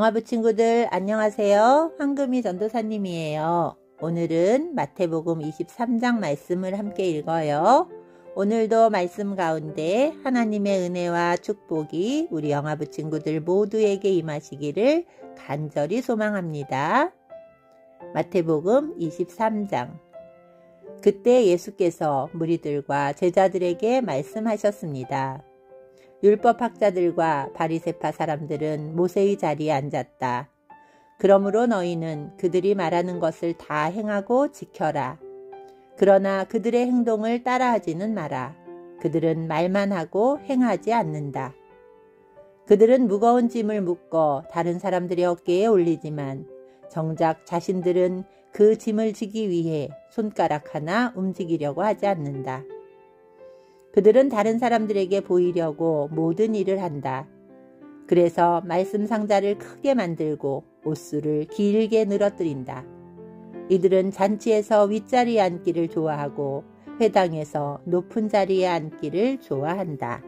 영화부 친구들 안녕하세요. 황금이 전도사님이에요. 오늘은 마태복음 23장 말씀을 함께 읽어요. 오늘도 말씀 가운데 하나님의 은혜와 축복이 우리 영화부 친구들 모두에게 임하시기를 간절히 소망합니다. 마태복음 23장. 그때 예수께서 무리들과 제자들에게 말씀하셨습니다. 율법학자들과 바리새파 사람들은 모세의 자리에 앉았다. 그러므로 너희는 그들이 말하는 것을 다 행하고 지켜라. 그러나 그들의 행동을 따라하지는 마라. 그들은 말만 하고 행하지 않는다. 그들은 무거운 짐을 묶어 다른 사람들의 어깨에 올리지만 정작 자신들은 그 짐을 지기 위해 손가락 하나 움직이려고 하지 않는다. 그들은 다른 사람들에게 보이려고 모든 일을 한다. 그래서 말씀 상자를 크게 만들고 옷수를 길게 늘어뜨린다. 이들은 잔치에서 윗자리에 앉기를 좋아하고 회당에서 높은 자리에 앉기를 좋아한다.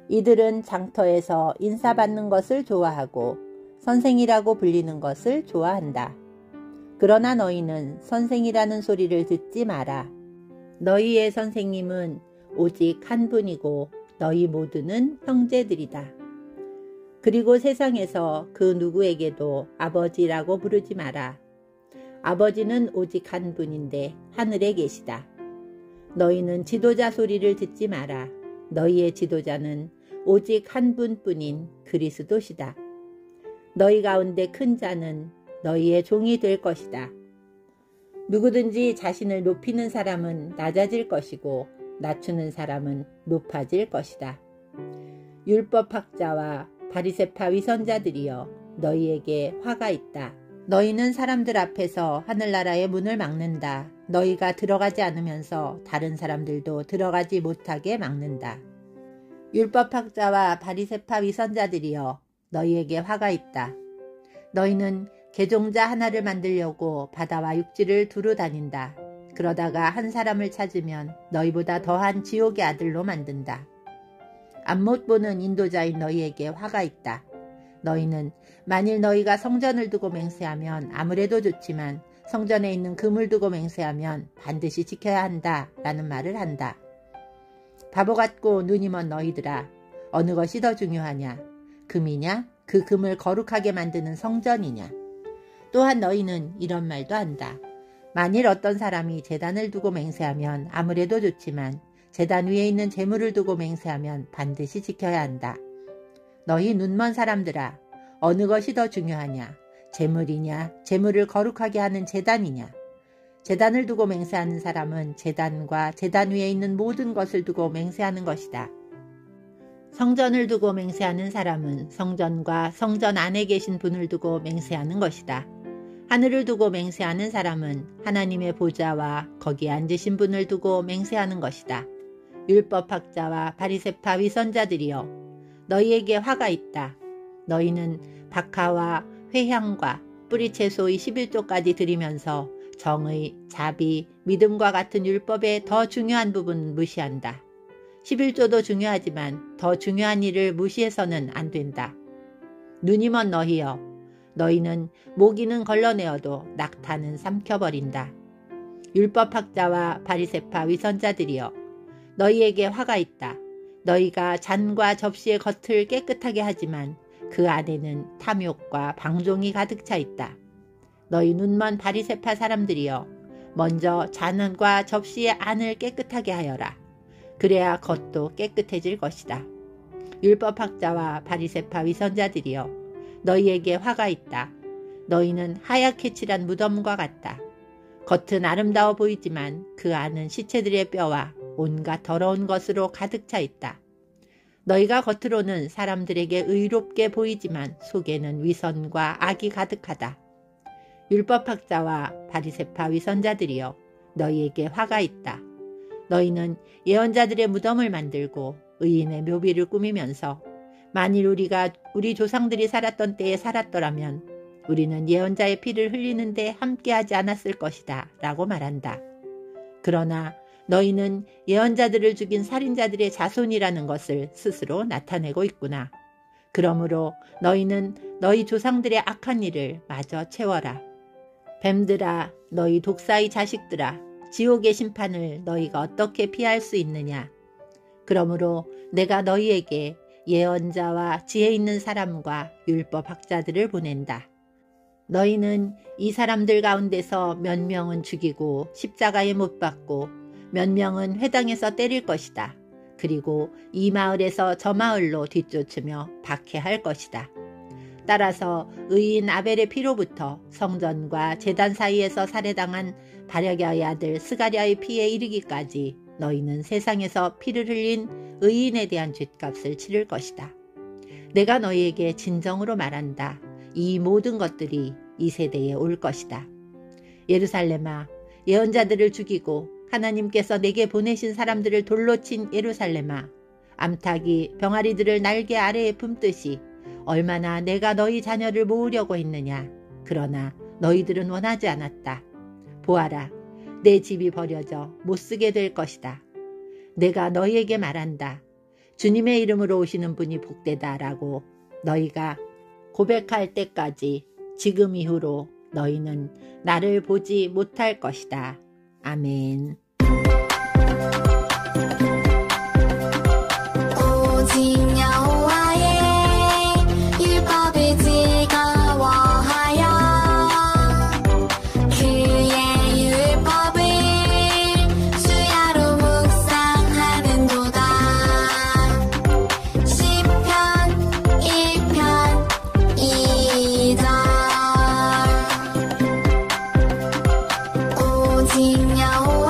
이들은 장터에서 인사받는 것을 좋아하고 선생이라고 불리는 것을 좋아한다. 그러나 너희는 선생이라는 소리를 듣지 마라. 너희의 선생님은 오직 한 분이고 너희 모두는 형제들이다. 그리고 세상에서 그 누구에게도 아버지라고 부르지 마라. 아버지는 오직 한 분인데 하늘에 계시다. 너희는 지도자 소리를 듣지 마라. 너희의 지도자는 오직 한 분뿐인 그리스도시다. 너희 가운데 큰 자는 너희의 종이 될 것이다. 누구든지 자신을 높이는 사람은 낮아질 것이고 낮추는 사람은 높아질 것이다. 율법학자와 바리새파 위선자들이여 너희에게 화가 있다. 너희는 사람들 앞에서 하늘나라의 문을 막는다. 너희가 들어가지 않으면서 다른 사람들도 들어가지 못하게 막는다. 율법학자와 바리새파 위선자들이여 너희에게 화가 있다. 너희는 개종자 하나를 만들려고 바다와 육지를 두루 다닌다. 그러다가 한 사람을 찾으면 너희보다 더한 지옥의 아들로 만든다. 앞 못 보는 인도자인 너희에게 화가 있다. 너희는 만일 너희가 성전을 두고 맹세하면 아무래도 좋지만 성전에 있는 금을 두고 맹세하면 반드시 지켜야 한다 라는 말을 한다. 바보 같고 눈이 먼 너희들아, 어느 것이 더 중요하냐? 금이냐? 그 금을 거룩하게 만드는 성전이냐? 또한 너희는 이런 말도 한다. 만일 어떤 사람이 제단을 두고 맹세하면 아무래도 좋지만 제단 위에 있는 제물을 두고 맹세하면 반드시 지켜야 한다. 너희 눈먼 사람들아, 어느 것이 더 중요하냐? 제물이냐? 제물을 거룩하게 하는 제단이냐? 제단을 두고 맹세하는 사람은 제단과 제단 위에 있는 모든 것을 두고 맹세하는 것이다. 성전을 두고 맹세하는 사람은 성전과 성전 안에 계신 분을 두고 맹세하는 것이다. 하늘을 두고 맹세하는 사람은 하나님의 보좌와 거기에 앉으신 분을 두고 맹세하는 것이다. 율법학자와 바리새파 위선자들이여 너희에게 화가 있다. 너희는 박하와 회향과 뿌리채소의 11조까지 드리면서 정의, 자비, 믿음과 같은 율법의 더 중요한 부분은 무시한다. 11조도 중요하지만 더 중요한 일을 무시해서는 안 된다. 눈이 먼 너희여, 너희는 모기는 걸러내어도 낙타는 삼켜버린다. 율법학자와 바리새파 위선자들이여 너희에게 화가 있다. 너희가 잔과 접시의 겉을 깨끗하게 하지만 그 안에는 탐욕과 방종이 가득 차 있다. 너희 눈먼 바리새파 사람들이여 먼저 잔과 접시의 안을 깨끗하게 하여라. 그래야 겉도 깨끗해질 것이다. 율법학자와 바리새파 위선자들이여 너희에게 화가 있다. 너희는 하얗게 칠한 무덤과 같다. 겉은 아름다워 보이지만 그 안은 시체들의 뼈와 온갖 더러운 것으로 가득 차 있다. 너희가 겉으로는 사람들에게 의롭게 보이지만 속에는 위선과 악이 가득하다. 율법학자와 바리새파 위선자들이여 너희에게 화가 있다. 너희는 예언자들의 무덤을 만들고 의인의 묘비를 꾸미면서 만일 우리가 우리 조상들이 살았던 때에 살았더라면 우리는 예언자의 피를 흘리는데 함께하지 않았을 것이다 라고 말한다. 그러나 너희는 예언자들을 죽인 살인자들의 자손이라는 것을 스스로 나타내고 있구나. 그러므로 너희는 너희 조상들의 악한 일을 마저 채워라. 뱀들아, 너희 독사의 자식들아, 지옥의 심판을 너희가 어떻게 피할 수 있느냐. 그러므로 내가 너희에게 예언자와 지혜 있는 사람과 율법 학자들을 보낸다. 너희는 이 사람들 가운데서 몇 명은 죽이고 십자가에 못 박고 몇 명은 회당에서 때릴 것이다. 그리고 이 마을에서 저 마을로 뒤쫓으며 박해할 것이다. 따라서 의인 아벨의 피로부터 성전과 제단 사이에서 살해당한 바랴게의 아들 스가랴의 피에 이르기까지 너희는 세상에서 피를 흘린 의인에 대한 죗값을 치를 것이다. 내가 너희에게 진정으로 말한다. 이 모든 것들이 이 세대에 올 것이다. 예루살렘아, 예언자들을 죽이고 하나님께서 내게 보내신 사람들을 돌로 친 예루살렘아, 암탉이 병아리들을 날개 아래에 품듯이 얼마나 내가 너희 자녀를 모으려고 했느냐. 그러나 너희들은 원하지 않았다. 보아라, 내 집이 버려져 못쓰게 될 것이다. 내가 너희에게 말한다. 주님의 이름으로 오시는 분이 복되다 라고 너희가 고백할 때까지 지금 이후로 너희는 나를 보지 못할 것이다. 아멘. 오직 여호와의 율법을 즐거워하여 그의 율법을 수야로 묵상하는도다. 시편 1편 2절. 오직 여호와